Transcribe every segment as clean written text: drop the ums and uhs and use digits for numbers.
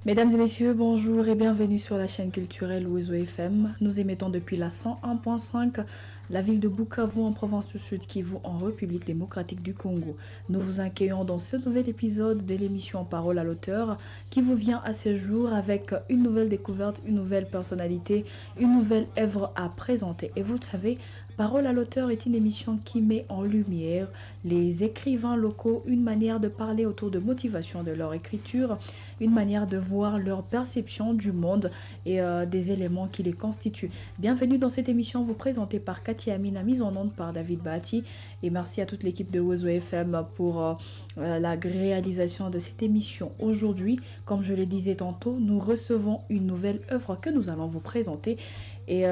Mesdames et messieurs, bonjour et bienvenue sur la chaîne culturelle Ouezo FM. Nous émettons depuis la 101.5, la ville de Bukavu en province du Sud Kivu en République démocratique du Congo. Nous vous accueillons dans ce nouvel épisode de l'émission Parole à l'auteur qui vous vient à ce jour avec une nouvelle découverte, une nouvelle personnalité, une nouvelle œuvre à présenter. Et vous le savez, Parole à l'auteur est une émission qui met en lumière les écrivains locaux, une manière de parler autour de motivation de leur écriture, une manière de voir leur perception du monde et des éléments qui les constituent. Bienvenue dans cette émission vous présentée par Cathy Amina, mise en onde par David Bahati. Et merci à toute l'équipe de Ouezo FM pour la réalisation de cette émission. Aujourd'hui, comme je le disais tantôt, nous recevons une nouvelle œuvre que nous allons vous présenter. Et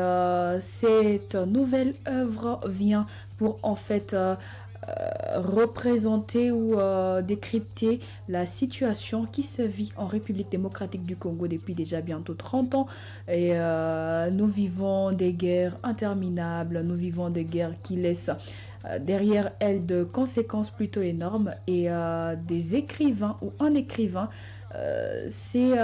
cette nouvelle œuvre vient pour en fait représenter ou décrypter la situation qui se vit en République démocratique du Congo depuis déjà bientôt 30 ans. Et nous vivons des guerres interminables, nous vivons des guerres qui laissent derrière elles de conséquences plutôt énormes. Et des écrivains ou un écrivain s'est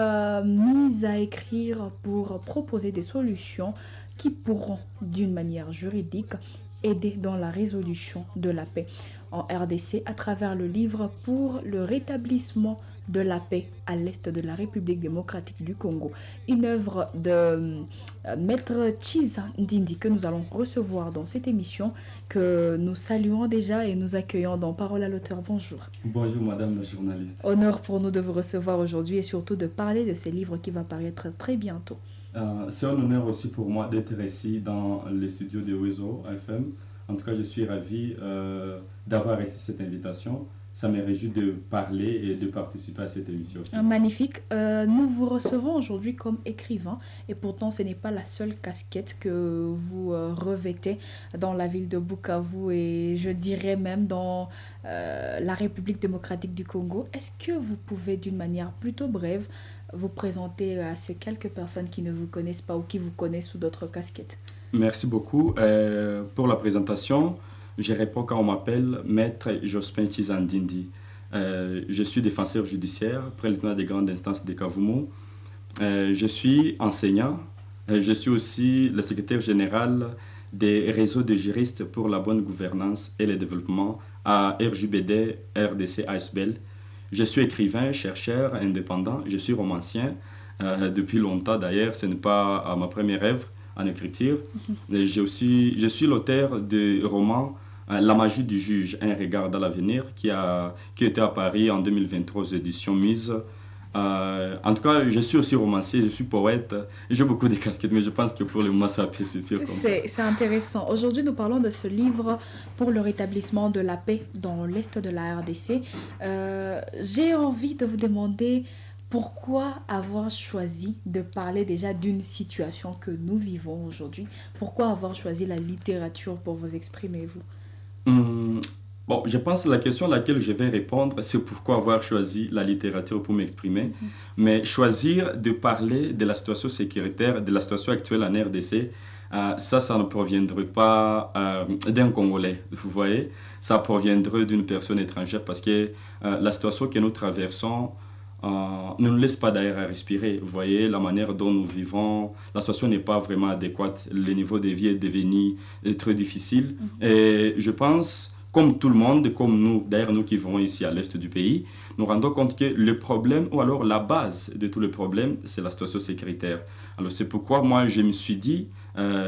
mis à écrire pour proposer des solutions qui pourront, d'une manière juridique, aider dans la résolution de la paix en RDC à travers le livre pour le rétablissement de la paix à l'est de la République démocratique du Congo. Une œuvre de Maître Chiza Ndindi que nous allons recevoir dans cette émission, que nous saluons déjà et nous accueillons dans Parole à l'auteur. Bonjour. Bonjour madame la journaliste. Honneur pour nous de vous recevoir aujourd'hui et surtout de parler de ce livre qui va paraître très bientôt. C'est un honneur aussi pour moi d'être ici dans les studios de Ouezo FM. En tout cas, je suis ravi d'avoir reçu cette invitation. Ça me réjouit de parler et de participer à cette émission aussi. Magnifique. Nous vous recevons aujourd'hui comme écrivain et pourtant ce n'est pas la seule casquette que vous revêtez dans la ville de Bukavu et je dirais même dans la République démocratique du Congo. Est-ce que vous pouvez d'une manière plutôt brève vous présenter à ces quelques personnes qui ne vous connaissent pas ou qui vous connaissent sous d'autres casquettes? Merci beaucoup pour la présentation. Je réponds quand on m'appelle Maître Jospin Chizandindi. Je suis défenseur judiciaire, prélieutenant des grandes instances de Kavumu. Je suis enseignant. Je suis aussi le secrétaire général des réseaux de juristes pour la bonne gouvernance et le développement à RJBD, RDC, ASBL. Je suis écrivain, chercheur, indépendant. Je suis romancien depuis longtemps d'ailleurs. Ce n'est pas ma première œuvre en écriture. Je suis l'auteur de romans La magie du juge, un regard dans l'avenir, qui était à Paris en 2023 aux éditions Muse. En tout cas, je suis aussi romancier, je suis poète, j'ai beaucoup de casquettes, mais je pense que pour le moment, ça peut suffire comme ça. C'est intéressant. Aujourd'hui, nous parlons de ce livre pour le rétablissement de la paix dans l'est de la RDC. J'ai envie de vous demander pourquoi avoir choisi de parler déjà d'une situation que nous vivons aujourd'hui. Pourquoi avoir choisi la littérature pour vous exprimer, vous? Bon, je pense que la question à laquelle je vais répondre, c'est pourquoi avoir choisi la littérature pour m'exprimer. Mais choisir de parler de la situation sécuritaire, de la situation actuelle en RDC, ça ne proviendrait pas d'un Congolais, vous voyez. Ça proviendrait d'une personne étrangère parce que la situation que nous traversons ne nous laisse pas d'ailleurs à respirer. Vous voyez, la manière dont nous vivons, la situation n'est pas vraiment adéquate. Le niveau de vie est devenu très difficile. Et je pense, comme tout le monde, comme nous, d'ailleurs nous qui vivons ici à l'est du pays, nous rendons compte que le problème, ou alors la base de tout le problème, c'est la situation sécuritaire. Alors c'est pourquoi moi je me suis dit,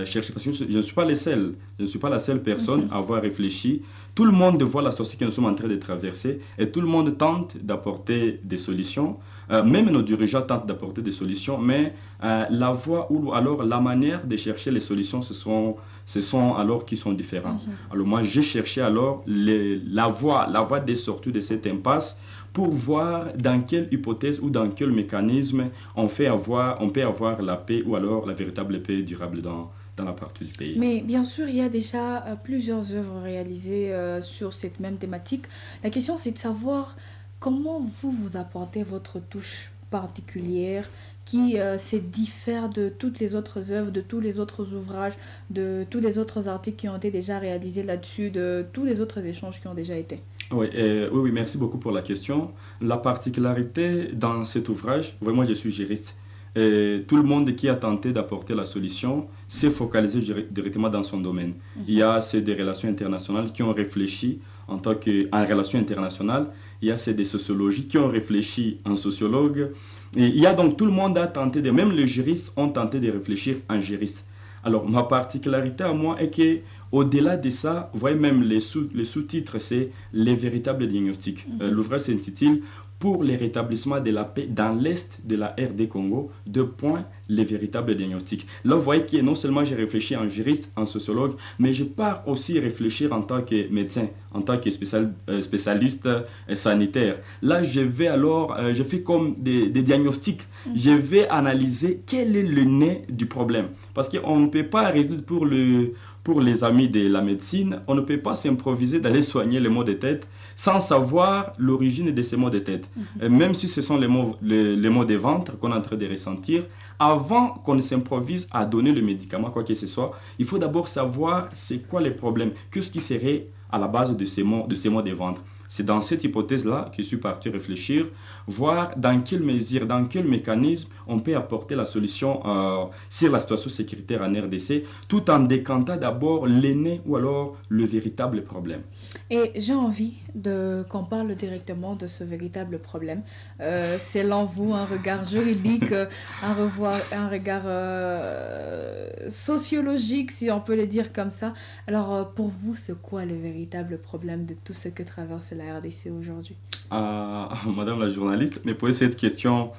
chercher, parce que je ne suis pas le seul, je ne suis pas la seule personne à avoir réfléchi. Tout le monde voit la situation que nous sommes en train de traverser et tout le monde tente d'apporter des solutions. Même nos dirigeants tentent d'apporter des solutions, mais la voie ou alors la manière de chercher les solutions, ce sont alors qui sont différents. Alors moi, j'ai cherché alors la voie des sorties de cette impasse pour voir dans quelle hypothèse ou dans quel mécanisme on peut avoir la paix ou alors la véritable paix durable dans la partie du pays. Mais bien sûr, il y a déjà plusieurs œuvres réalisées sur cette même thématique. La question, c'est de savoir comment vous apportez votre touche particulière qui se diffère de toutes les autres œuvres, de tous les autres ouvrages, de tous les autres articles qui ont été déjà réalisés là-dessus, de tous les autres échanges qui ont déjà été. Oui, oui, merci beaucoup pour la question. La particularité dans cet ouvrage, vraiment, je suis juriste. Et tout le monde qui a tenté d'apporter la solution s'est focalisé directement dans son domaine. Il y a ceux des relations internationales qui ont réfléchi en relations internationales. Il y a ceux des sociologies qui ont réfléchi en sociologue. Et il y a donc tout le monde a tenté même les juristes ont tenté de réfléchir en juriste. Alors, ma particularité à moi est que au-delà de ça, vous voyez même les sous-titres, c'est les véritables diagnostics. L'ouvrage s'intitule Pour le rétablissement de la paix dans l'Est de la RD Congo, deux points, les véritables diagnostics. Là, vous voyez que non seulement j'ai réfléchi en juriste, en sociologue, mais je pars aussi réfléchir en tant que médecin, en tant que spécialiste sanitaire. Là, je fais comme des diagnostics. Je vais analyser quel est le nez du problème. Parce qu'on ne peut pas résoudre pour les amis de la médecine, on ne peut pas s'improviser d'aller soigner les maux de tête sans savoir l'origine de ces maux de tête. Même si ce sont les maux de ventre qu'on est en train de ressentir, avant qu'on ne s'improvise à donner le médicament, quoi que ce soit, il faut d'abord savoir c'est quoi les problèmes, qu'est-ce qui serait à la base de ces maux de ventre. C'est dans cette hypothèse-là que je suis parti réfléchir, voir dans quelle mesure, dans quel mécanisme on peut apporter la solution sur la situation sécuritaire en RDC, tout en décantant d'abord l'aîné ou alors le véritable problème. Et j'ai envie qu'on parle directement de ce véritable problème. Selon vous, un regard juridique, un regard sociologique, si on peut le dire comme ça. Alors, pour vous, c'est quoi le véritable problème de tout ce que traverse la RDC aujourd'hui? Madame la journaliste, mais posez cette question.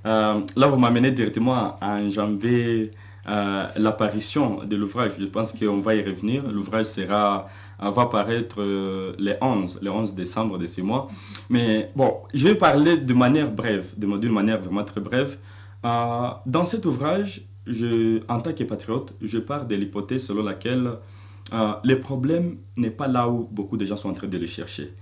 Là, vous m'amenez directement à enjamber l'apparition de l'ouvrage. Je pense qu'on va y revenir. L'ouvrage va paraître le 11 décembre de ce mois. Mais bon, je vais parler de manière brève, d'une manière vraiment très brève. Dans cet ouvrage, en tant que patriote, je pars de l'hypothèse selon laquelle le problème n'est pas là où beaucoup de gens sont en train de le chercher.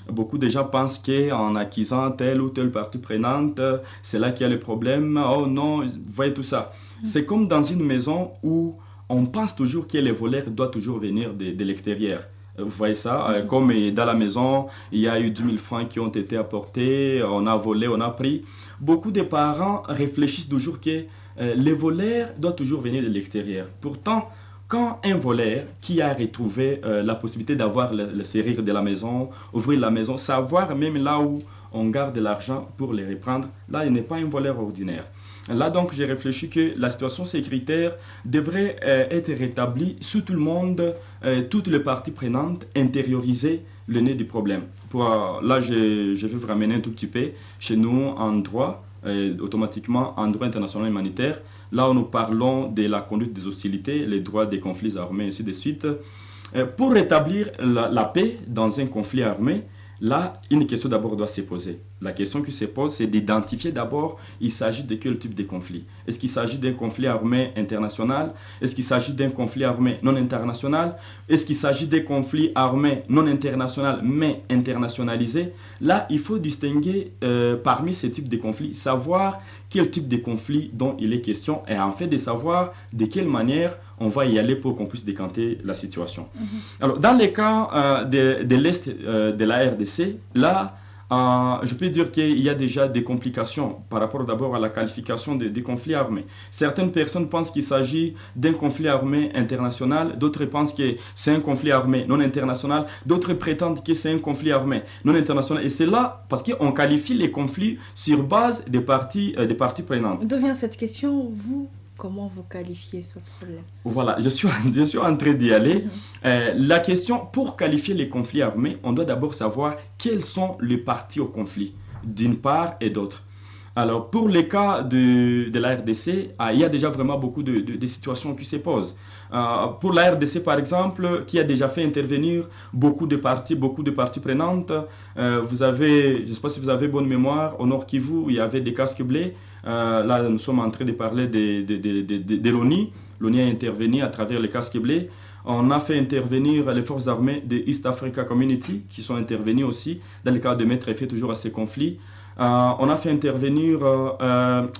Beaucoup de gens pensent qu'en acquisant telle ou telle partie prenante, c'est là qu'il y a le problème. Oh non, vous voyez tout ça. C'est comme dans une maison où on pense toujours que les voleurs doivent toujours venir de l'extérieur. Vous voyez ça, comme dans la maison, il y a eu 10 000 francs qui ont été apportés, on a volé, on a pris. Beaucoup de parents réfléchissent toujours que les voleurs doivent toujours venir de l'extérieur. Pourtant, quand un voleur qui a retrouvé la possibilité d'avoir le serrure de la maison, ouvrir la maison, savoir même là où on garde l'argent pour les reprendre, là, il n'est pas un voleur ordinaire. Là, donc, j'ai réfléchi que la situation sécuritaire devrait être rétablie sous tout le monde, toutes les parties prenantes, intérioriser le nez du problème. Là, je vais vous ramener un tout petit peu chez nous en droit, automatiquement en droit international humanitaire. Là où nous parlons de la conduite des hostilités, les droits des conflits armés, et ainsi de suite. Pour rétablir la paix dans un conflit armé, là, une question d'abord doit se poser. La question qui se pose, c'est d'identifier d'abord, il s'agit de quel type de conflit. Est-ce qu'il s'agit d'un conflit armé international? Est-ce qu'il s'agit d'un conflit armé non international? Est-ce qu'il s'agit d'un conflit armé non international mais internationalisé? Là, il faut distinguer parmi ces types de conflits, savoir quel type de conflit dont il est question et en fait de savoir de quelle manière on va y aller pour qu'on puisse décanter la situation. Alors, dans les cas de l'Est de la RDC, là, je peux dire qu'il y a déjà des complications par rapport d'abord à la qualification des conflits armés. Certaines personnes pensent qu'il s'agit d'un conflit armé international, d'autres pensent que c'est un conflit armé non international, d'autres prétendent que c'est un conflit armé non international. Et c'est là parce qu'on qualifie les conflits sur base des parties prenantes. D'où vient cette question, vous? Comment vous qualifiez ce problème? Voilà, je suis en train d'y aller. La question, pour qualifier les conflits armés, on doit d'abord savoir quelles sont les parties au conflit, d'une part et d'autre. Alors, pour les cas de la RDC, il y a déjà vraiment beaucoup de situations qui se posent. Pour la RDC, par exemple, qui a déjà fait intervenir beaucoup de parties prenantes, vous avez, je ne sais pas si vous avez bonne mémoire, au Nord Kivu, il y avait des casques bleus. Là, nous sommes en train de parler de l'ONI. L'ONI a intervenu à travers les casques bleus. On a fait intervenir les forces armées de East Africa Community, qui sont intervenues aussi, dans le cadre de mettre effet toujours à ces conflits. On a fait intervenir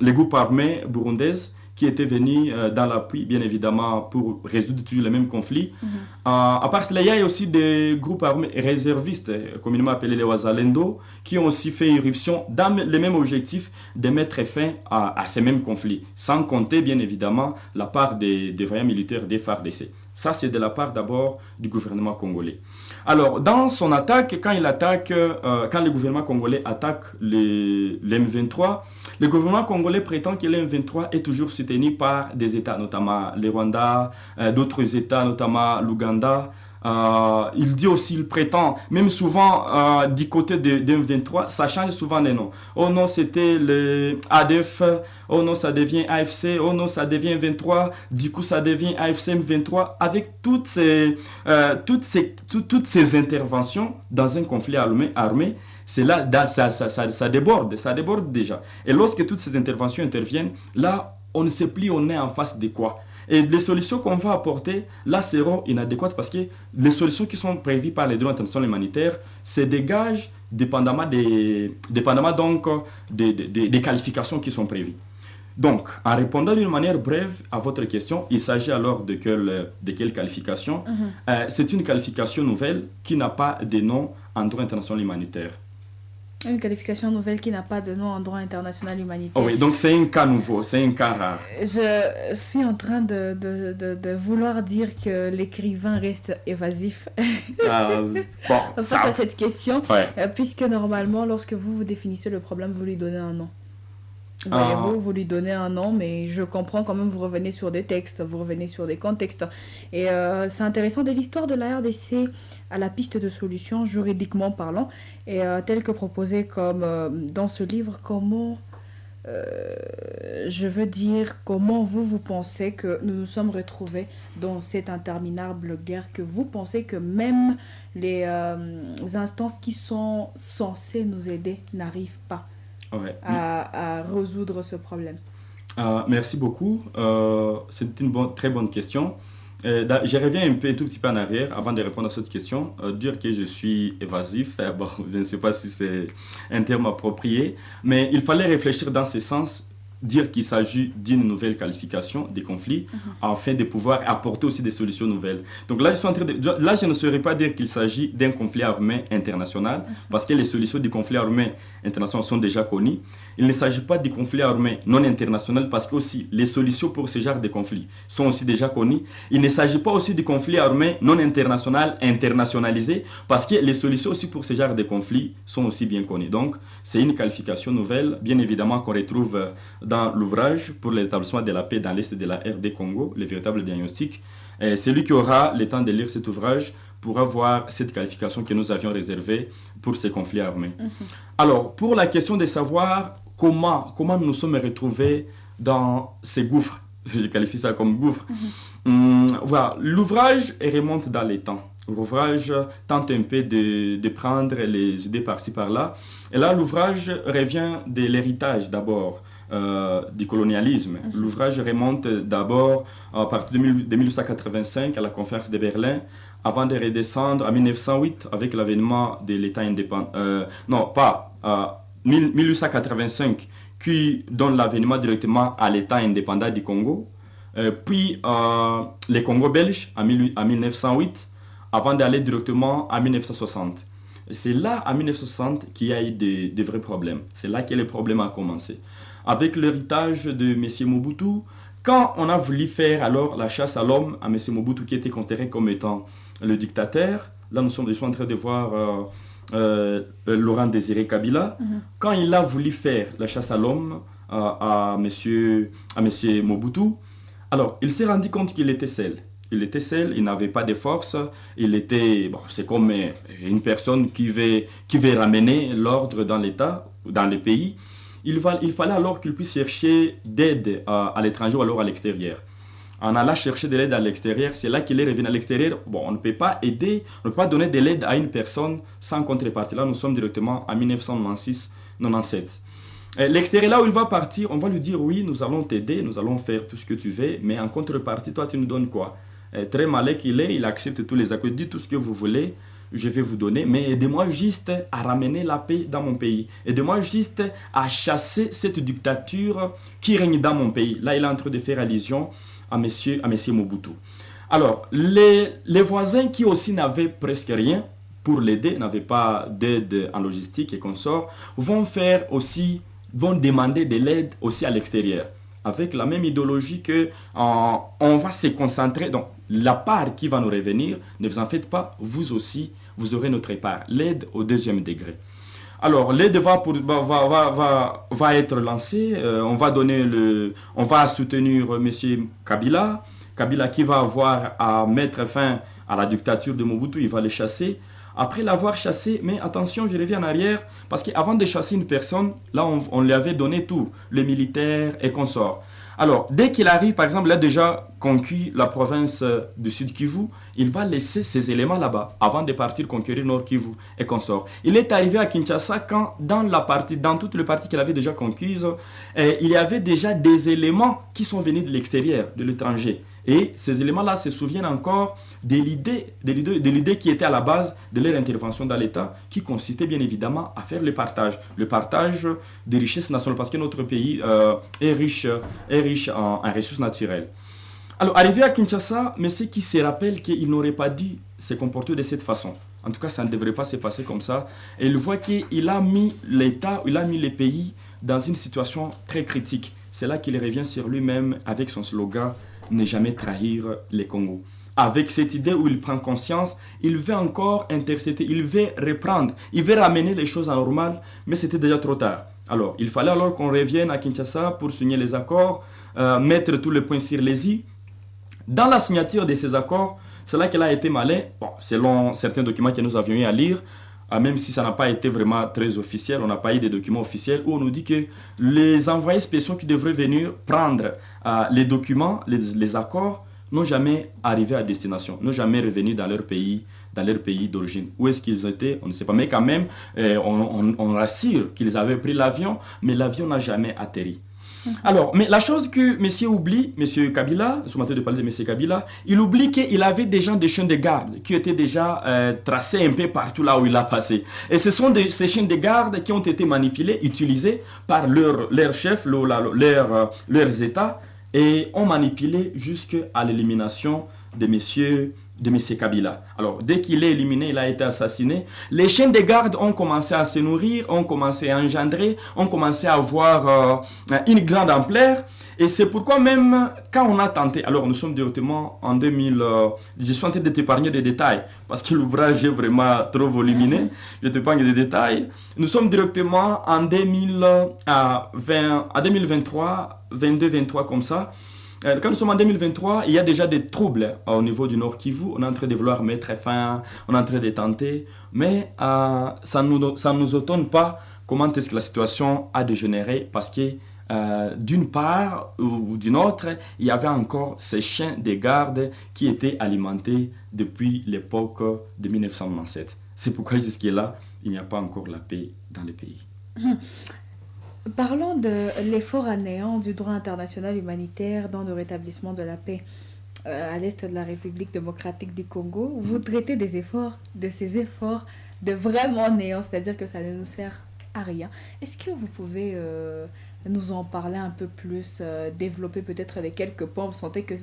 les groupes armés burundaises qui était venu dans l'appui, bien évidemment, pour résoudre toujours les mêmes conflits. À part cela, il y a aussi des groupes armés réservistes, communément appelés les Wazalendo, qui ont aussi fait irruption dans le même objectif de mettre fin à ces mêmes conflits, sans compter, bien évidemment, la part des vaillants militaires des FARDC. Ça, c'est de la part d'abord du gouvernement congolais. Alors, dans son attaque, quand le gouvernement congolais attaque le M23, le gouvernement congolais prétend que le M23 est toujours soutenu par des États, notamment le Rwanda, d'autres États, notamment l'Ouganda. Il dit aussi, il prétend, même souvent du côté de M23, ça change souvent les noms. Oh non, c'était le ADF, oh non, ça devient AFC, oh non, ça devient M23, du coup, ça devient AFC M23, avec toutes ces interventions dans un conflit armé, c'est là, ça déborde déjà. Et lorsque toutes ces interventions interviennent, là, on ne sait plus on est en face de quoi. Et les solutions qu'on va apporter, là, seront inadéquates parce que les solutions qui sont prévues par les droits internationaux humanitaires se dégagent dépendamment donc des qualifications qui sont prévues. Donc, en répondant d'une manière brève à votre question, il s'agit alors de quelle qualification? C'est une qualification nouvelle qui n'a pas de nom en droit international humanitaire. Une qualification nouvelle qui n'a pas de nom en droit international humanitaire. Oh oui, donc c'est un cas nouveau, c'est un cas rare. Je suis en train de vouloir dire que l'écrivain reste évasif face à cette question, puisque normalement, lorsque vous définissez le problème, vous lui donnez un nom. Voyez-vous, vous lui donnez un nom, mais je comprends quand même, vous revenez sur des textes, vous revenez sur des contextes. Et c'est intéressant de l'histoire de la RDC à la piste de solutions juridiquement parlant, et tel que proposé comme dans ce livre, comment vous pensez que nous nous sommes retrouvés dans cette interminable guerre, que vous pensez que même les instances qui sont censées nous aider n'arrivent pas à résoudre ce problème. Merci beaucoup. C'est une très bonne question. Je reviens tout petit peu en arrière avant de répondre à cette question. Dire que je suis évasif, je ne sais pas si c'est un terme approprié, mais il fallait réfléchir dans ce sens, dire qu'il s'agit d'une nouvelle qualification des conflits afin de pouvoir apporter aussi des solutions nouvelles. Donc là, je ne saurais pas dire qu'il s'agit d'un conflit armé international parce que les solutions du conflit armé international sont déjà connues. Il ne s'agit pas du conflit armé non international parce que aussi les solutions pour ce genre de conflits sont aussi déjà connues. Il ne s'agit pas aussi du conflit armé non international internationalisé parce que les solutions aussi pour ce genre de conflits sont aussi bien connues. Donc, c'est une qualification nouvelle, bien évidemment, qu'on retrouve dans l'ouvrage pour l'établissement de la paix dans l'Est de la RD Congo, le véritable diagnostic. Et celui qui aura le temps de lire cet ouvrage pourra voir cette qualification que nous avions réservée pour ces conflits armés. Alors, pour la question de savoir comment nous nous sommes retrouvés dans ces gouffres, je qualifie ça comme gouffre, voilà, l'ouvrage remonte dans les temps. L'ouvrage tente un peu de prendre les idées par-ci par-là. Et là, l'ouvrage revient de l'héritage d'abord. Du colonialisme. L'ouvrage remonte d'abord à partir de 1885 à la conférence de Berlin, avant de redescendre en 1908 avec l'avènement de l'État indépendant. 1885 qui donne l'avènement directement à l'État indépendant du Congo, puis le Congo belge en 1908, avant d'aller directement en 1960. C'est là, en 1960, qu'il y a eu des vrais problèmes. C'est là que le problème a commencé. Avec l'héritage de M. Mobutu, quand on a voulu faire alors la chasse à l'homme à M. Mobutu, qui était considéré comme étant le dictateur, là nous sommes déjà en train de voir Laurent Désiré Kabila, quand il a voulu faire la chasse à l'homme à M. Mobutu, alors il s'est rendu compte qu'il était seul. Il était seul, il n'avait pas de force, c'est comme une personne qui veut ramener l'ordre dans l'État, dans le pays. Il fallait alors qu'il puisse chercher d'aide à l'étranger ou alors à l'extérieur. En allant chercher de l'aide à l'extérieur, c'est là qu'il est revenu à l'extérieur. Bon, on ne peut pas aider, on ne peut pas donner de l'aide à une personne sans contrepartie. Là, nous sommes directement en 1996-97. L'extérieur, là où il va partir, on va lui dire oui, nous allons t'aider, nous allons faire tout ce que tu veux, mais en contrepartie, toi, tu nous donnes quoi? Très malin qu'il est, il accepte tous les accords, dit tout ce que vous voulez, je vais vous donner, mais aidez-moi juste à ramener la paix dans mon pays. Aidez-moi juste à chasser cette dictature qui règne dans mon pays. Là, il est en train de faire allusion à monsieur Mobutu. Alors, les voisins qui aussi n'avaient presque rien pour l'aider, n'avaient pas d'aide en logistique et consorts, vont demander de l'aide aussi à l'extérieur. Avec la même idéologie que on va se concentrer. Donc, la part qui va nous revenir, ne vous en faites pas, vous aussi, vous aurez notre part. L'aide au deuxième degré. Alors, l'aide va être lancée. On va soutenir M. Kabila. Kabila qui va avoir à mettre fin à la dictature de Mobutu, il va les chasser. Après l'avoir chassé, mais attention, je reviens en arrière, parce qu'avant de chasser une personne, là, on lui avait donné tout, le militaire et consorts. Alors, dès qu'il arrive, par exemple, il a déjà conquis la province du Sud Kivu, il va laisser ces éléments là-bas, avant de partir conquérir Nord Kivu et consorts. Il est arrivé à Kinshasa quand, dans toute la partie qu'il avait déjà conquise, il y avait déjà des éléments qui sont venus de l'extérieur, de l'étranger. Et ces éléments-là se souviennent encore de l'idée qui était à la base de leur intervention dans l'État, qui consistait bien évidemment à faire le partage des richesses nationales, parce que notre pays est riche en ressources naturelles. Alors, arrivé à Kinshasa, mais ceux qui se rappellent qu'il n'aurait pas dû se comporter de cette façon. En tout cas, ça ne devrait pas se passer comme ça. Et il voit qu'il a mis l'État, il a mis le pays dans une situation très critique. C'est là qu'il revient sur lui-même avec son slogan « Ne jamais trahir les Congos ». Avec cette idée où il prend conscience, il veut encore intercepter, il veut reprendre, il veut ramener les choses à normal, mais c'était déjà trop tard. Alors, il fallait alors qu'on revienne à Kinshasa pour signer les accords, mettre tous les points sur les i. Dans la signature de ces accords, c'est là qu'elle a été malin, selon certains documents que nous avions eu à lire, même si ça n'a pas été vraiment très officiel, on n'a pas eu de documents officiels où on nous dit que les envoyés spéciaux qui devraient venir prendre les documents, les accords, n'ont jamais arrivé à destination, n'ont jamais revenu dans leur pays d'origine. Où est-ce qu'ils étaient? On ne sait pas, mais quand même, on rassure qu'ils avaient pris l'avion, mais l'avion n'a jamais atterri. Alors, mais la chose que monsieur oublie, monsieur Kabila, je suis de parler de monsieur Kabila, il oublie qu'il avait déjà des chiens de garde qui étaient déjà tracés un peu partout là où il a passé. Et ce sont ces chiens de garde qui ont été manipulés, utilisés par leurs chefs, leurs États, et ont manipulé jusqu'à l'élimination de monsieur Kabila. Alors, dès qu'il est éliminé, il a été assassiné. Les chiens de garde ont commencé à se nourrir, ont commencé à engendrer, ont commencé à avoir une grande ampleur. Et c'est pourquoi même quand on a tenté, alors nous sommes directement en 2000, je suis en train de t'épargner des détails, parce que l'ouvrage est vraiment trop volumineux, je t'épargne des détails. Nous sommes directement en 2023, 22-23 comme ça. Quand nous sommes en 2023, il y a déjà des troubles au niveau du Nord Kivu. On est en train de vouloir mettre fin, on est en train de tenter, mais ça ne nous étonne pas comment est-ce que la situation a dégénéré, parce que d'une part ou d'une autre, il y avait encore ces chiens de garde qui étaient alimentés depuis l'époque de 1997. C'est pourquoi jusque-là, il n'y a pas encore la paix dans le pays. Parlons de l'effort à néant du droit international humanitaire dans le rétablissement de la paix à l'est de la République démocratique du Congo. Vous traitez de ces efforts de vraiment néant, c'est-à-dire que ça ne nous sert à rien. Est-ce que vous pouvez nous en parler un peu plus, développer peut-être les quelques points,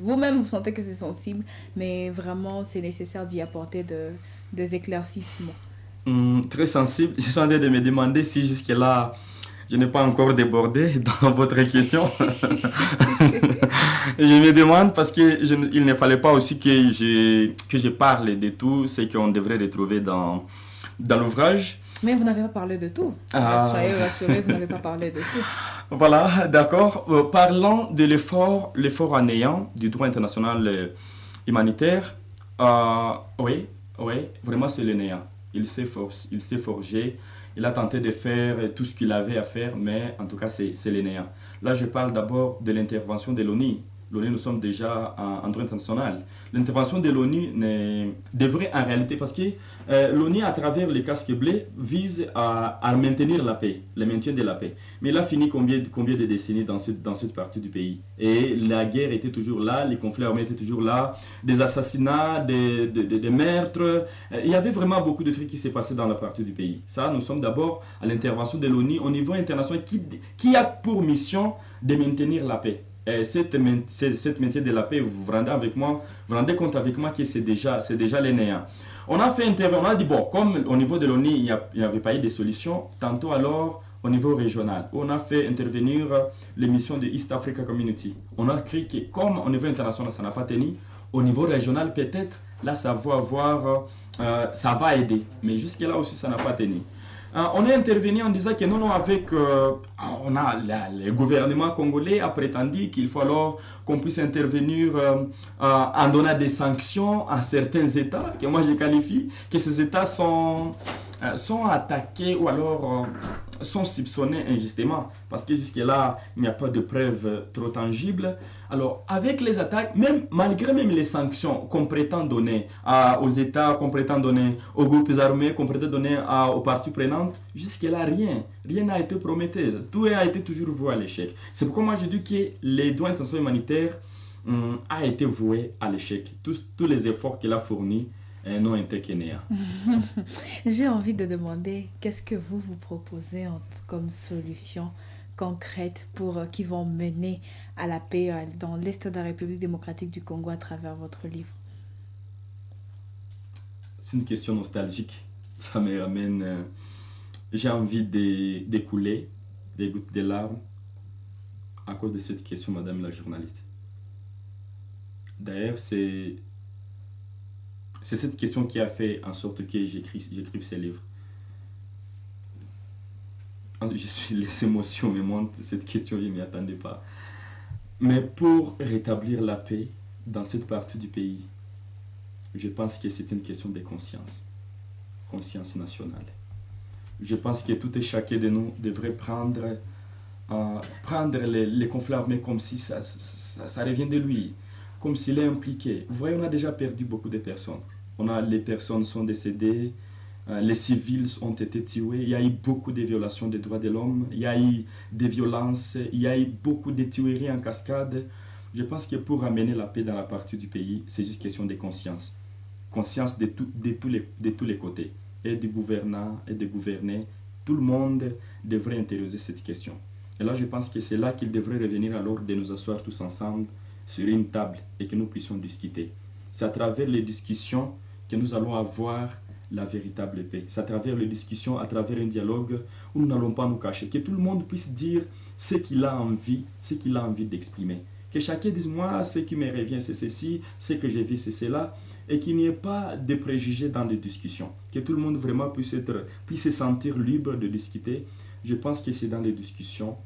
vous-même vous sentez que c'est sensible, mais vraiment c'est nécessaire d'y apporter des éclaircissements? Très sensible. Je suis en train de me demander si jusque-là je n'ai pas encore débordé dans votre question. Je me demande parce qu'il ne fallait pas aussi que je parle de tout ce qu'on devrait retrouver dans l'ouvrage. Mais vous n'avez pas parlé de tout. Soyez rassurés, vous n'avez pas parlé de tout. Voilà, d'accord. Parlons de l'effort à néant du droit international humanitaire. Oui, vraiment c'est le néant. Il s'est forgé. Il a tenté de faire tout ce qu'il avait à faire, mais en tout cas, c'est le néant. Là, je parle d'abord de l'intervention de l'ONU. L'ONU, nous sommes déjà en droit international. L'intervention de l'ONU devrait en réalité, parce que l'ONU, à travers les casques bleus, vise à maintenir la paix, le maintien de la paix. Mais il a fini combien de décennies dans cette partie du pays. Et la guerre était toujours là, les conflits armés étaient toujours là, des assassinats, des meurtres. Il y avait vraiment beaucoup de trucs qui s'est passé dans la partie du pays. Ça, nous sommes d'abord à l'intervention de l'ONU au niveau international qui a pour mission de maintenir la paix. Et cette maintien de la paix, vous vous rendez compte avec moi que c'est déjà les néants. On a fait intervenir, on a dit, bon, comme au niveau de l'ONU, il n'y avait pas eu de solution, tantôt alors au niveau régional, on a fait intervenir les missions de East Africa Community. On a cru que comme au niveau international, ça n'a pas tenu, au niveau régional, peut-être, là, ça va aider. Mais jusque-là aussi, ça n'a pas tenu. On est intervenu en disant que non, le gouvernement congolais a prétendu qu'il faut alors qu'on puisse intervenir en donnant des sanctions à certains États, que moi je qualifie, que ces États sont attaqués ou alors sont soupçonnés injustement, parce que jusque-là, il n'y a pas de preuves trop tangibles. Alors, avec les attaques, malgré les sanctions qu'on prétend donner aux États, qu'on prétend donner aux groupes armés, qu'on prétend donner aux parties prenantes, jusque-là, rien n'a été prometteur. Tout a été toujours voué à l'échec. C'est pourquoi moi je dis que les droits internationaux humanitaires a été voué à l'échec. Tous les efforts qu'il a fournis n'ont été que néants. J'ai envie de demander, qu'est-ce que vous proposez comme solution concrète qui vont mener à la paix dans l'Est de la République démocratique du Congo à travers votre livre? C'est une question nostalgique. Ça me ramène... j'ai envie d'écouler des gouttes de larmes à cause de cette question, madame la journaliste. D'ailleurs, c'est cette question qui a fait en sorte que j'écrive ces livres. Les émotions me montent, cette question, je ne m'y attendais pas. Mais pour rétablir la paix dans cette partie du pays, je pense que c'est une question de conscience nationale. Je pense que tout et chacun de nous devrait prendre les conflits armés comme si ça revient de lui, comme s'il est impliqué. Vous voyez, on a déjà perdu beaucoup de personnes. Les personnes sont décédées, les civils ont été tués, il y a eu beaucoup de violations des droits de l'homme, il y a eu des violences, il y a eu beaucoup de tueries en cascade. Je pense que pour ramener la paix dans la partie du pays, c'est juste question de conscience. Conscience de tous les côtés, et du gouvernant et des gouvernés. Tout le monde devrait intérioriser cette question. Et là, je pense que c'est là qu'il devrait revenir alors de nous asseoir tous ensemble sur une table et que nous puissions discuter. C'est à travers les discussions que nous allons avoir la véritable paix. C'est à travers les discussions, à travers un dialogue où nous n'allons pas nous cacher. Que tout le monde puisse dire ce qu'il a envie d'exprimer. Que chacun dise, moi, ce qui me revient, c'est ceci, ce que j'ai vu, c'est cela. Et qu'il n'y ait pas de préjugés dans les discussions. Que tout le monde vraiment puisse se sentir libre de discuter. Je pense que c'est dans les discussions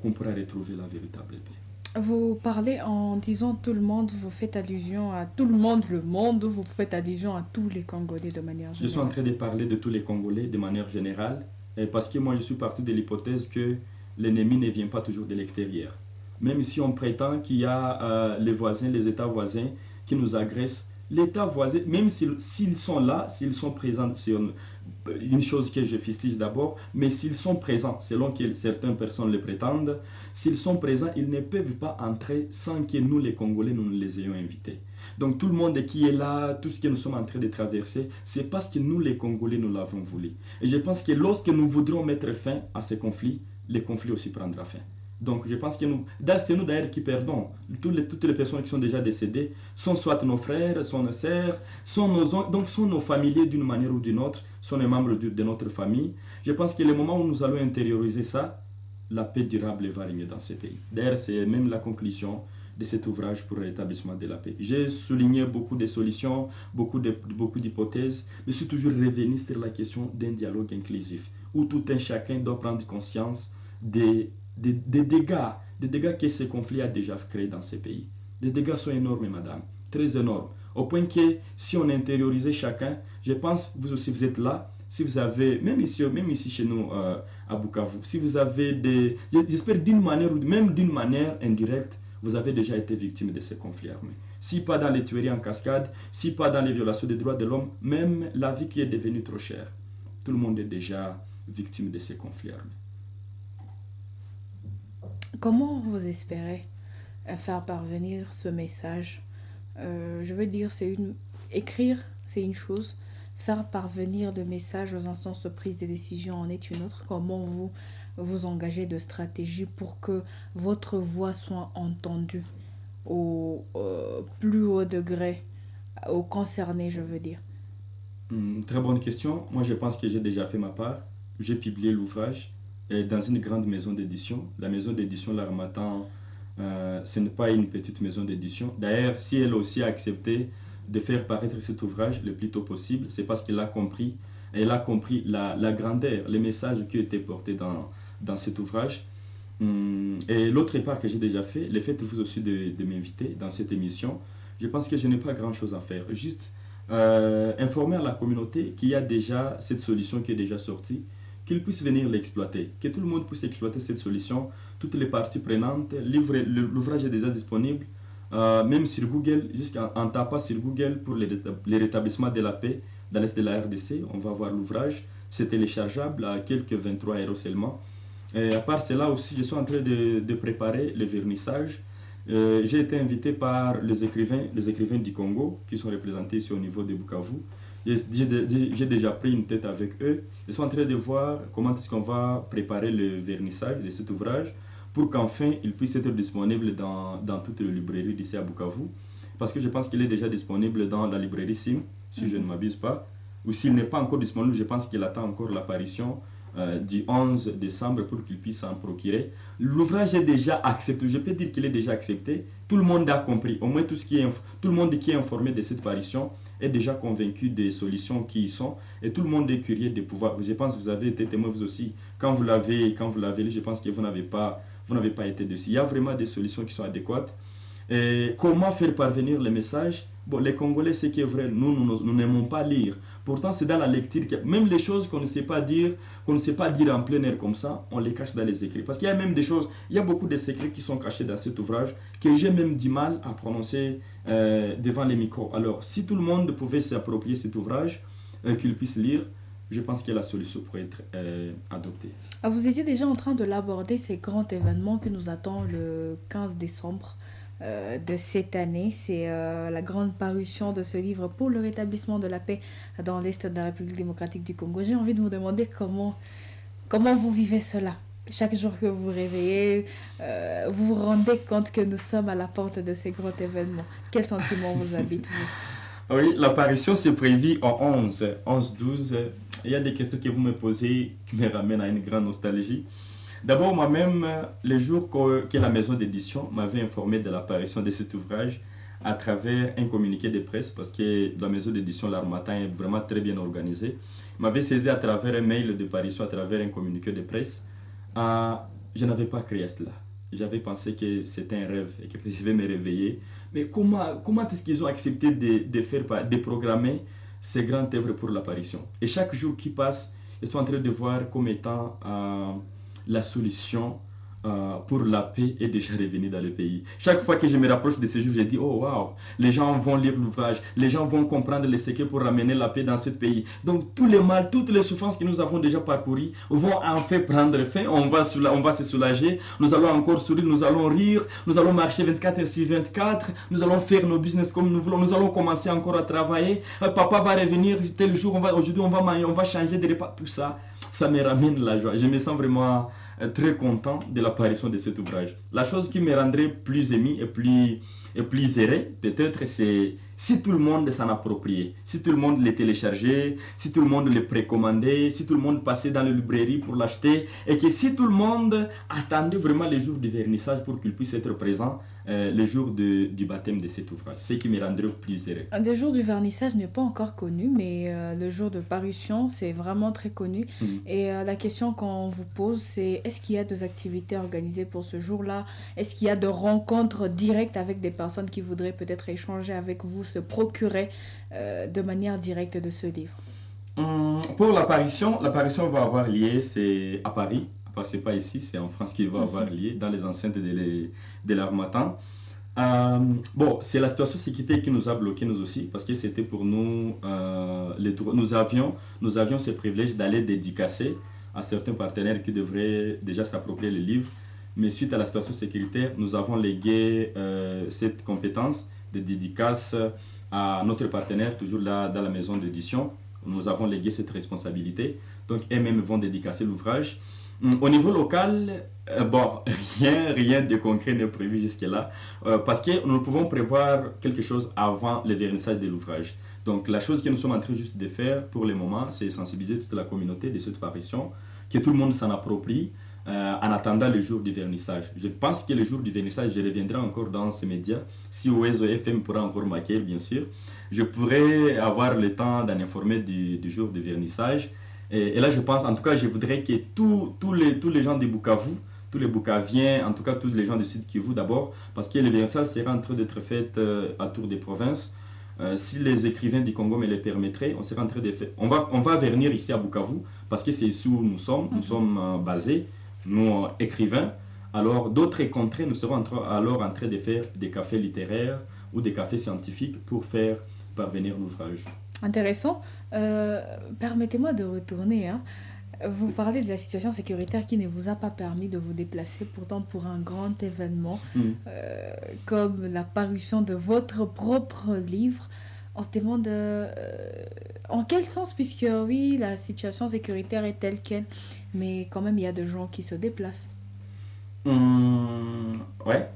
qu'on pourra retrouver la véritable paix. Vous parlez en disant tout le monde, vous faites allusion à tout le monde, vous faites allusion à tous les Congolais de manière générale. Je suis en train de parler de tous les Congolais de manière générale, parce que moi je suis parti de l'hypothèse que l'ennemi ne vient pas toujours de l'extérieur. Même si on prétend qu'il y a les voisins, les États voisins qui nous agressent, l'État voisin, même s'ils sont là, s'ils sont présents sur une chose que je fustige d'abord, mais s'ils sont présents, selon que certaines personnes le prétendent, s'ils sont présents, ils ne peuvent pas entrer sans que nous, les Congolais, nous les ayons invités. Donc tout le monde qui est là, tout ce que nous sommes en train de traverser, c'est parce que nous, les Congolais, nous l'avons voulu. Et je pense que lorsque nous voudrons mettre fin à ces conflits, les conflits aussi prendront fin. Donc je pense que c'est nous d'ailleurs qui perdons. Toutes les personnes qui sont déjà décédées sont soit nos frères, sont nos sœurs, sont nos oncles, donc sont nos familiers d'une manière ou d'une autre, sont les membres de notre famille. Je pense que le moment où nous allons intérioriser ça, la paix durable va régner dans ces pays. D'ailleurs, c'est même la conclusion de cet ouvrage pour l'établissement de la paix. J'ai souligné beaucoup de solutions, beaucoup d'hypothèses, mais je suis toujours revenu sur la question d'un dialogue inclusif, où tout un chacun doit prendre conscience des dégâts que ce conflit a déjà créés dans ces pays. Les dégâts sont énormes, madame, très énormes. Au point que si on intériorisait chacun, je pense, vous aussi vous êtes là, si vous avez, même ici chez nous à Bukavu, si vous avez j'espère d'une manière ou même d'une manière indirecte, vous avez déjà été victime de ces conflits armés. Si pas dans les tueries en cascade, si pas dans les violations des droits de l'homme, même la vie qui est devenue trop chère, tout le monde est déjà victime de ces conflits armés. Comment vous espérez faire parvenir ce message? Je veux dire, écrire, c'est une chose. Faire parvenir le message aux instances de prise de décision en est une autre. Comment vous vous engagez de stratégie pour que votre voix soit entendue au plus haut degré, aux concernés, je veux dire. Très bonne question. Moi, je pense que j'ai déjà fait ma part. J'ai publié l'ouvrage dans une grande maison d'édition. La maison d'édition L'Harmattan, ce n'est pas une petite maison d'édition. D'ailleurs, si elle aussi a accepté de faire paraître cet ouvrage le plus tôt possible, c'est parce qu'elle a compris, la grandeur, les messages qui étaient portés dans cet ouvrage. Et l'autre part que j'ai déjà fait, le fait vous aussi de m'inviter dans cette émission, je pense que je n'ai pas grand-chose à faire. Juste informer à la communauté qu'il y a déjà cette solution qui est déjà sortie, qu'ils puissent venir l'exploiter, que tout le monde puisse exploiter cette solution, toutes les parties prenantes. L'ouvrage est déjà disponible, même sur Google, juste en tapant sur Google pour les rétablissements de la paix dans l'est de la RDC, on va voir l'ouvrage. C'est téléchargeable à quelques 23 € seulement. Et à part cela aussi, je suis en train de préparer le vernissage. J'ai été invité par les écrivains du Congo qui sont représentés ici au niveau de Bukavu. J'ai déjà pris une tête avec eux. Je suis en train de voir comment est-ce qu'on va préparer le vernissage de cet ouvrage pour qu'enfin il puisse être disponible dans toutes les librairies d'ici à Bukavu. Parce que je pense qu'il est déjà disponible dans la librairie SIM, si je ne m'abuse pas. Ou s'il n'est pas encore disponible, je pense qu'il attend encore l'apparition du 11 décembre pour qu'il puisse s'en procurer. L'ouvrage est déjà accepté, je peux dire qu'il est déjà accepté. Tout le monde a compris, au moins tout le monde qui est informé de cette parution est déjà convaincu des solutions qui y sont et tout le monde est curieux de pouvoir. Je pense que vous avez été témoin vous aussi, quand vous l'avez lu, je pense que vous n'avez pas été dessus. Il y a vraiment des solutions qui sont adéquates. Et comment faire parvenir le message? Bon, les Congolais, ce qui est vrai, nous n'aimons pas lire. Pourtant, c'est dans la lecture que même les choses qu'on ne sait pas dire, en plein air comme ça, on les cache dans les écrits. Parce qu'il y a même des choses, il y a beaucoup de secrets qui sont cachés dans cet ouvrage que j'ai même du mal à prononcer devant les micros. Alors, si tout le monde pouvait s'approprier cet ouvrage, qu'il puisse lire, je pense que la solution pourrait être adoptée. Vous étiez déjà en train de l'aborder, ces grands événements que nous attend le 15 décembre. De cette année, c'est la grande parution de ce livre pour le rétablissement de la paix dans l'Est de la République démocratique du Congo. J'ai envie de vous demander comment vous vivez cela. Chaque jour que vous vous réveillez, vous vous rendez compte que nous sommes à la porte de ces grands événements. Quels sentiments vous habitent, vous? Oui, l'apparition s'est prévue en 11-12. Il y a des questions que vous me posez qui me ramènent à une grande nostalgie. D'abord, moi-même, le jour que la maison d'édition m'avait informé de l'apparition de cet ouvrage à travers un communiqué de presse, parce que la maison d'édition L'Harmattan est vraiment très bien organisée, m'avait saisi à travers un mail de parution, à travers un communiqué de presse. Je n'avais pas créé à cela. J'avais pensé que c'était un rêve et que je vais me réveiller. Mais comment est-ce qu'ils ont accepté de programmer ces grandes œuvres pour l'apparition? Et chaque jour qui passe, je suis en train de voir comme étant la solution pour la paix est déjà revenue dans le pays. Chaque fois que je me rapproche de ce jour, je dis, oh waouh, les gens vont lire l'ouvrage, les gens vont comprendre les secrets pour ramener la paix dans ce pays. Donc tous les mal, toutes les souffrances que nous avons déjà parcourues vont enfin prendre fin, on va se soulager, nous allons encore sourire, nous allons rire, nous allons marcher 24h/24, nous allons faire nos business comme nous voulons, nous allons commencer encore à travailler, papa va revenir tel jour, aujourd'hui on va changer de repas, tout ça. Ça me ramène la joie. Je me sens vraiment très content de l'apparition de cet ouvrage. La chose qui me rendrait plus ému et plus heureux, peut-être, c'est si tout le monde s'en appropriait, si tout le monde le téléchargeait, si tout le monde le précommandait, si tout le monde passait dans les librairies pour l'acheter, et que si tout le monde attendait vraiment le jour du vernissage pour qu'il puisse être présent le jour du baptême de cet ouvrage. C'est ce qui me rendrait plus heureux. Le jour du vernissage n'est pas encore connu, mais le jour de parution, c'est vraiment très connu. Et la question qu'on vous pose, c'est est-ce qu'il y a des activités organisées pour ce jour-là? Est-ce qu'il y a de rencontres directes avec des personnes qui voudraient peut-être échanger avec vous, se procurer de manière directe de ce livre? Pour l'apparition va avoir lieu, c'est à Paris c'est pas ici, c'est en France qu'il va avoir lieu, dans les enceintes de l'Harmattan. Bon, c'est la situation sécurité qui nous a bloqués nous aussi, parce que c'était pour nous, nous avions ce privilège d'aller dédicacer à certains partenaires qui devraient déjà s'approprier le livre. Mais suite à la situation sécuritaire, nous avons légué cette compétence de dédicace à notre partenaire, toujours là dans la maison d'édition. Nous avons légué cette responsabilité. Donc, eux-mêmes vont dédicacer l'ouvrage. Au niveau local, bon, rien de concret n'est prévu jusque-là, parce que nous pouvons prévoir quelque chose avant le vernissage de l'ouvrage. Donc, la chose que nous sommes en train juste de faire pour le moment, c'est sensibiliser toute la communauté de cette parution, que tout le monde s'en approprie en attendant le jour du vernissage. Je pense que le jour du vernissage, je reviendrai encore dans ces médias, si Oezo FM pourra encore m'accueillir, bien sûr. Je pourrais avoir le temps d'en informer du jour du vernissage. Et là, je pense, en tout cas, je voudrais que tous les gens de Bukavu, tous les Bukaviens, en tout cas tous les gens du Sud Kivu d'abord, parce que le vernissage sera en train d'être fait à tour des provinces. Si les écrivains du Congo me le permettraient, on sera en train de faire. On va venir ici à Bukavu, parce que c'est ici où nous sommes basés, nous écrivains. Alors, d'autres contrées, nous serons alors en train de faire des cafés littéraires ou des cafés scientifiques pour faire parvenir l'ouvrage. Intéressant. Permettez-moi de retourner, hein. Vous parlez de la situation sécuritaire qui ne vous a pas permis de vous déplacer, pourtant pour un grand événement comme la parution de votre propre livre. On se demande en quel sens, puisque oui, la situation sécuritaire est telle qu'elle, mais quand même il y a des gens qui se déplacent. Ouais.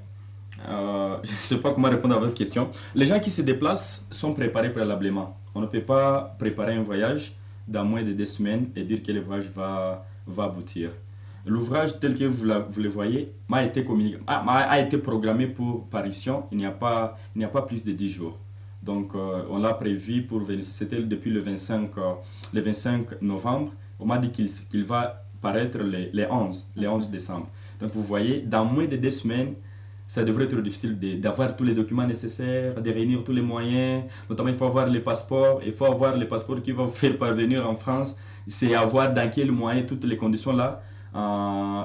Je ne sais pas comment répondre à votre question. Les gens qui se déplacent sont préparés préalablement. On ne peut pas préparer un voyage dans moins de 2 semaines et dire que le voyage va aboutir. L'ouvrage tel que vous le voyez a été programmé pour parution il n'y a pas plus de 10 jours. Donc on l'a prévu pour venir, c'était depuis le 25 novembre. On m'a dit qu'il va paraître les 11 décembre. Donc vous voyez, dans moins de 2 semaines, ça devrait être difficile d'avoir tous les documents nécessaires, de réunir tous les moyens. Notamment, il faut avoir les passeports. Il faut avoir les passeports qui vont faire parvenir en France. C'est avoir dans quel moyen, toutes les conditions là,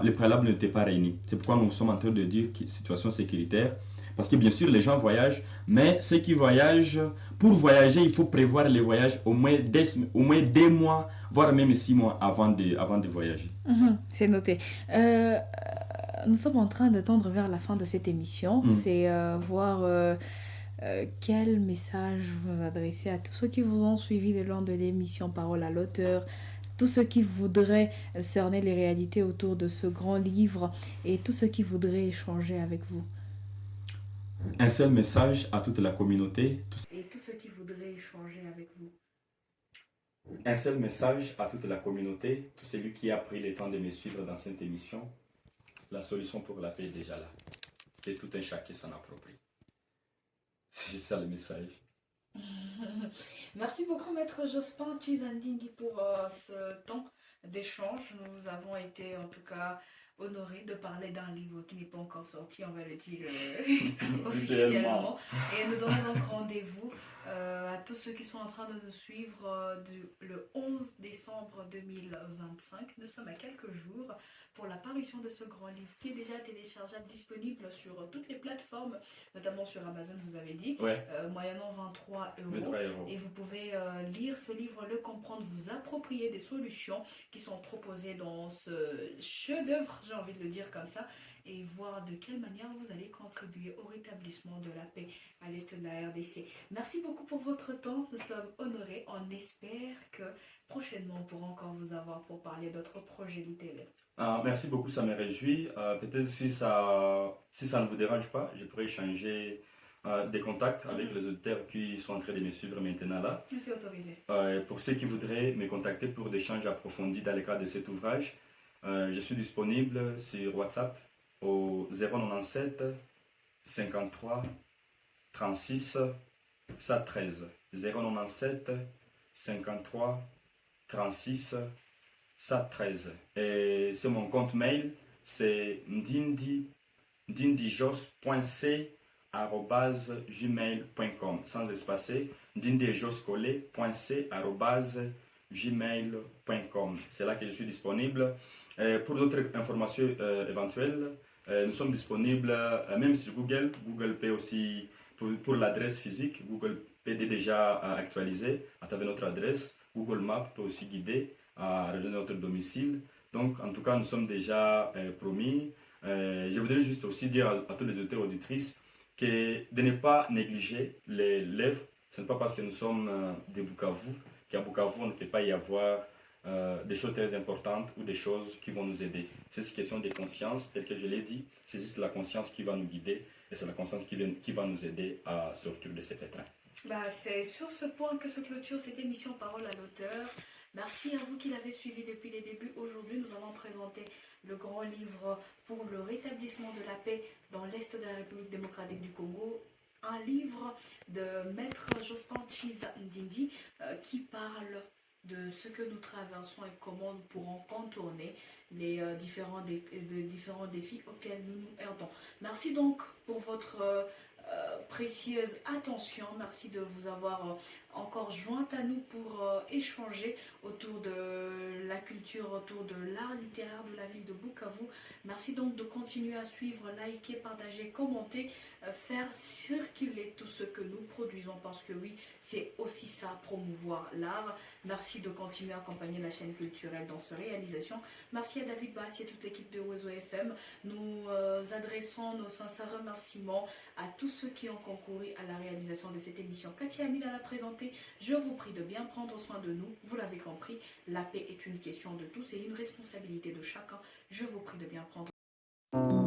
les préalables n'étaient pas réunis. C'est pourquoi nous sommes en train de dire que situation sécuritaire. Parce que bien sûr, les gens voyagent, mais ceux qui voyagent, pour voyager, il faut prévoir les voyages au moins 2 mois, voire même 6 mois avant de voyager. C'est noté. Nous sommes en train de tendre vers la fin de cette émission. C'est voir quel message vous adressez à tous ceux qui vous ont suivi le long de l'émission Parole à l'auteur, tous ceux qui voudraient cerner les réalités autour de ce grand livre et tous ceux qui voudraient échanger avec vous. Un seul message à toute la communauté. Et tous ceux qui voudraient échanger avec vous. Un seul message à toute la communauté, tout celui qui a pris le temps de me suivre dans cette émission. La solution pour la paix est déjà là. Et tout un chacun s'en approprie. C'est juste ça le message. Merci beaucoup, Maître Jospin Chizandindi, pour ce temps d'échange. Nous avons été en tout cas honorés de parler d'un livre qui n'est pas encore sorti, on va le dire officiellement. Et nous donnons donc rendez-vous à tous ceux qui sont en train de nous suivre le 11 décembre 2025. Nous sommes à quelques jours pour la parution de ce grand livre qui est déjà téléchargeable, disponible sur toutes les plateformes, notamment sur Amazon, vous avez dit, moyennant 23 €. Et vous pouvez lire ce livre, le comprendre, vous approprier des solutions qui sont proposées dans ce chef-d'œuvre, j'ai envie de le dire comme ça, et voir de quelle manière vous allez contribuer au rétablissement de la paix à l'est de la RDC. Merci beaucoup pour votre temps, nous sommes honorés. On espère que prochainement on pourra encore vous avoir pour parler d'autres projets littéraires. Merci beaucoup, ça me réjouit. Peut-être si ça ne vous dérange pas, je pourrais échanger des contacts avec les auditeurs qui sont en train de me suivre maintenant là. C'est autorisé. Pour ceux qui voudraient me contacter pour des échanges approfondis dans le cadre de cet ouvrage, je suis disponible sur WhatsApp au 097 53 36 113. 097 53 36 113. Et c'est mon compte mail, c'est ndindijos.c@gmail.com sans espacer, ndindijoscolé.c@gmail.com. C'est là que je suis disponible. Pour d'autres informations éventuelles, nous sommes disponibles même sur Google. Google Pay aussi, pour l'adresse physique, Google Pay est déjà actualisé à travers notre adresse. Google Maps peut aussi guider à rejoindre notre domicile. Donc, en tout cas, nous sommes déjà promis. Je voudrais juste aussi dire à tous les auditeurs et auditrices que de ne pas négliger les lèvres. Ce n'est pas parce que nous sommes de Bukavu qu'à Bukavu, on ne peut pas y avoir des choses très importantes ou des choses qui vont nous aider. C'est une question de conscience, tel que je l'ai dit. C'est juste la conscience qui va nous guider et c'est la conscience qui va nous aider à sortir de cet étreint. C'est sur ce point que se clôture cette émission Parole à l'auteur. Merci à vous qui l'avez suivi depuis les débuts. Aujourd'hui, nous allons présenter le grand livre pour le rétablissement de la paix dans l'Est de la République démocratique du Congo. Un livre de Maître Jospin Chiza Ndindi qui parle de ce que nous traversons et comment nous pourrons contourner les différents défis auxquels nous nous heurtons. Merci donc pour votre précieuse attention. Merci de vous avoir encore joint à nous pour échanger autour de la culture, autour de l'art littéraire de la ville de Bukavu. Merci donc de continuer à suivre, liker, partager, commenter, faire circuler tout ce que nous produisons parce que oui, c'est aussi ça, promouvoir l'art. Merci de continuer à accompagner la chaîne culturelle dans cette réalisation. Merci à David Bahati et toute l'équipe de Oizo FM. Nous adressons nos sincères remerciements à tous ceux qui ont concouru à la réalisation de cette émission. Katia Amida l'a présentée. Je vous prie de bien prendre soin de nous. Vous l'avez compris, la paix est une question de tous et une responsabilité de chacun. Je vous prie de bien prendre soin de nous.